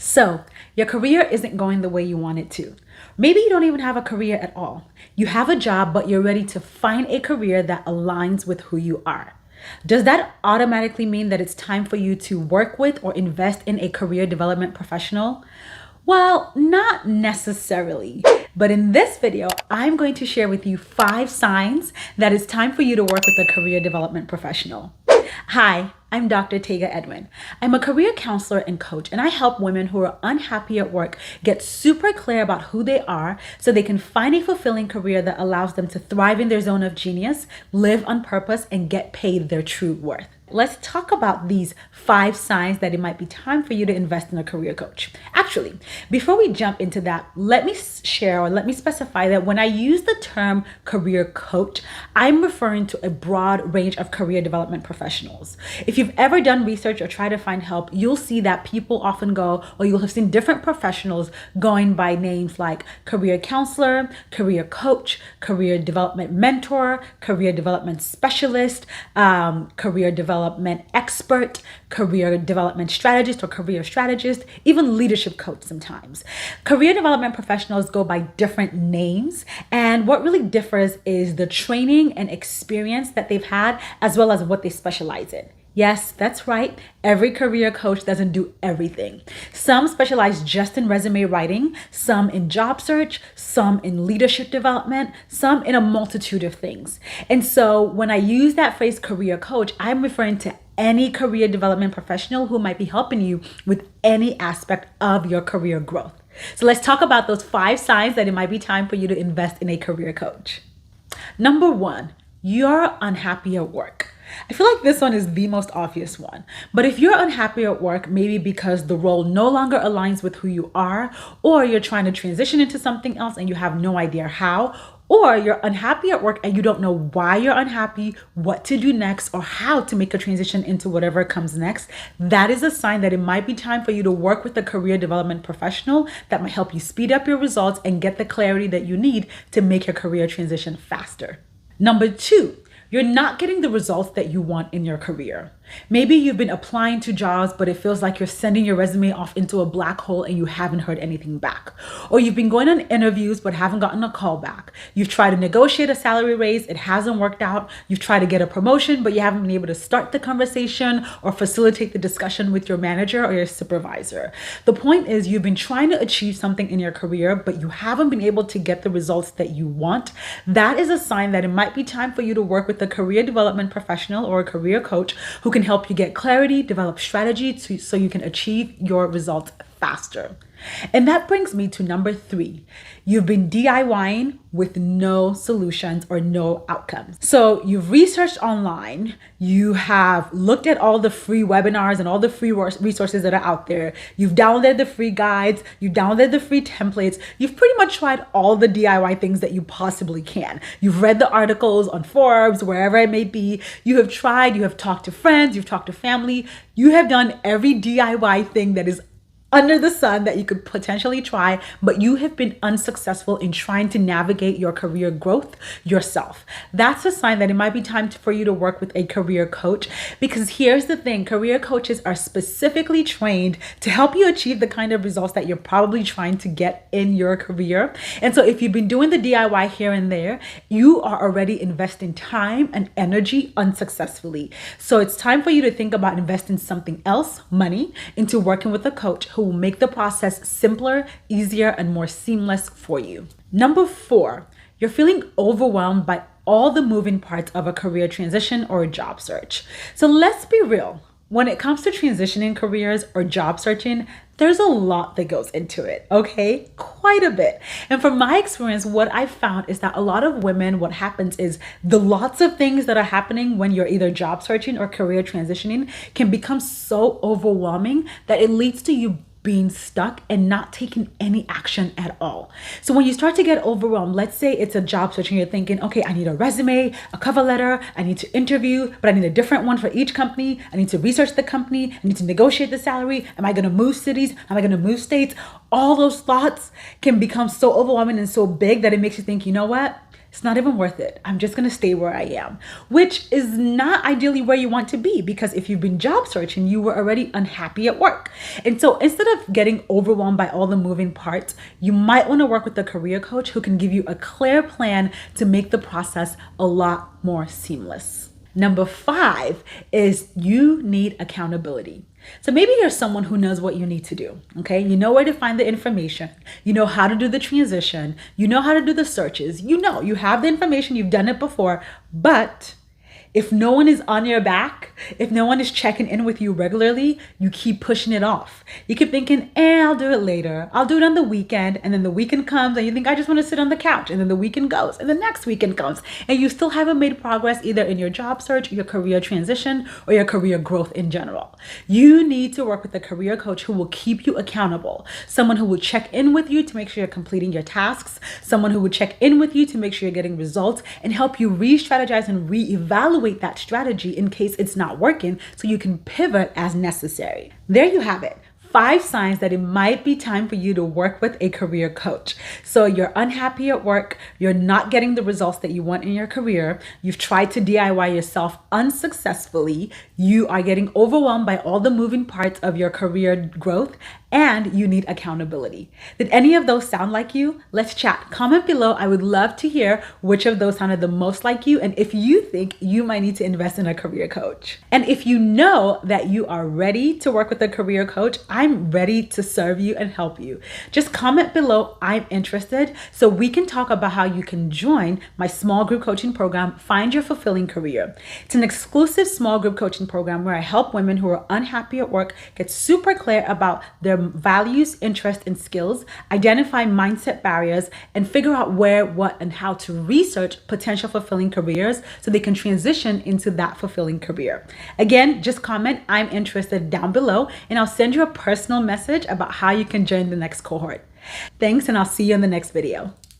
So, your career isn't going the way you want it to. Maybe you don't even have a career at all. You have a job, but you're ready to find a career that aligns with who you are. Does that automatically mean that it's time for you to work with or invest in a career development professional? Well, not necessarily. But in this video, I'm going to share with you 5 signs that it's time for you to work with a career development professional. Hi, I'm Dr. Tega Edwin. I'm a career counselor and coach, and I help women who are unhappy at work get super clear about who they are so they can find a fulfilling career that allows them to thrive in their zone of genius, live on purpose, and get paid their true worth. Let's talk about these 5 signs that it might be time for you to invest in a career coach. Actually, before we jump into that, let me specify that when I use the term career coach, I'm referring to a broad range of career development professionals. If you've ever done research or tried to find help, you'll see that people often go, or you'll have seen different professionals going by names like career counselor, career coach, career development mentor, career development specialist, career development expert, career development strategist or career strategist, even leadership coach sometimes. Career development professionals go by different names, and what really differs is the training and experience that they've had, as well as what they specialize in. Yes, that's right. Every career coach doesn't do everything. Some specialize just in resume writing, some in job search, some in leadership development, some in a multitude of things. And so when I use that phrase career coach, I'm referring to any career development professional who might be helping you with any aspect of your career growth. So let's talk about those 5 signs that it might be time for you to invest in a career coach. Number 1, you're unhappy at work. I feel like this one is the most obvious one. But if you're unhappy at work, maybe because the role no longer aligns with who you are, or you're trying to transition into something else and you have no idea how, or you're unhappy at work and you don't know why you're unhappy, what to do next, or how to make a transition into whatever comes next, that is a sign that it might be time for you to work with a career development professional that might help you speed up your results and get the clarity that you need to make your career transition faster. Number 2, you're not getting the results that you want in your career. Maybe you've been applying to jobs, but it feels like you're sending your resume off into a black hole and you haven't heard anything back. Or you've been going on interviews, but haven't gotten a call back. You've tried to negotiate a salary raise, it hasn't worked out. You've tried to get a promotion, but you haven't been able to start the conversation or facilitate the discussion with your manager or your supervisor. The point is, you've been trying to achieve something in your career, but you haven't been able to get the results that you want. That is a sign that it might be time for you to work with a career development professional or a career coach who can help you get clarity, develop strategy so you can achieve your results faster. And that brings me to number 3. You've been DIYing with no solutions or no outcomes. So you've researched online, you have looked at all the free webinars and all the free resources that are out there. You've downloaded the free guides, you've downloaded the free templates. You've pretty much tried all the DIY things that you possibly can. You've read the articles on Forbes, wherever it may be. You have tried, you have talked to friends, you've talked to family. You have done every DIY thing that is under the sun that you could potentially try, but you have been unsuccessful in trying to navigate your career growth yourself. That's a sign that it might be time for you to work with a career coach, because here's the thing, career coaches are specifically trained to help you achieve the kind of results that you're probably trying to get in your career. And so if you've been doing the DIY here and there, you are already investing time and energy unsuccessfully. So it's time for you to think about investing something else, money, into working with a coach who will make the process simpler, easier, and more seamless for you. Number 4, you're feeling overwhelmed by all the moving parts of a career transition or a job search. So let's be real. When it comes to transitioning careers or job searching, there's a lot that goes into it, okay? Quite a bit. And from my experience, what I've found is that a lot of women, what happens is the lots of things that are happening when you're either job searching or career transitioning can become so overwhelming that it leads to you being stuck and not taking any action at all. So when you start to get overwhelmed, let's say it's a job search and you're thinking, okay, I need a resume, a cover letter, I need to interview, but I need a different one for each company. I need to research the company. I need to negotiate the salary. Am I going to move cities? Am I going to move states? All those thoughts can become so overwhelming and so big that it makes you think, you know what? It's not even worth it. I'm just going to stay where I am, which is not ideally where you want to be, because if you've been job searching, you were already unhappy at work. And so instead of getting overwhelmed by all the moving parts, you might want to work with a career coach who can give you a clear plan to make the process a lot more seamless. Number 5 is you need accountability. So maybe you're someone who knows what you need to do, okay? You know where to find the information. You know how to do the transition. You know how to do the searches. You have the information, you've done it before, but if no one is on your back, if no one is checking in with you regularly, you keep pushing it off. You keep thinking, I'll do it later. I'll do it on the weekend. And then the weekend comes and you think, I just want to sit on the couch. And then the weekend goes and the next weekend comes. And you still haven't made progress either in your job search, your career transition, or your career growth in general. You need to work with a career coach who will keep you accountable. Someone who will check in with you to make sure you're completing your tasks. Someone who will check in with you to make sure you're getting results and help you re-strategize and re-evaluate that strategy in case it's not working, so you can pivot as necessary. There you have it. 5 signs that it might be time for you to work with a career coach. So you're unhappy at work, you're not getting the results that you want in your career, you've tried to DIY yourself unsuccessfully, you are getting overwhelmed by all the moving parts of your career growth, and you need accountability. Did any of those sound like you? Let's chat. Comment below. I would love to hear which of those sounded the most like you, and if you think you might need to invest in a career coach. And if you know that you are ready to work with a career coach, I'm ready to serve you and help you. Just comment below, I'm interested, so we can talk about how you can join my small group coaching program, Find Your Fulfilling Career. It's an exclusive small group coaching program where I help women who are unhappy at work get super clear about their values, interests, and skills, identify mindset barriers, and figure out where, what, and how to research potential fulfilling careers so they can transition into that fulfilling career. Again, just comment, I'm interested down below, and I'll send you a personal message about how you can join the next cohort. Thanks, and I'll see you in the next video.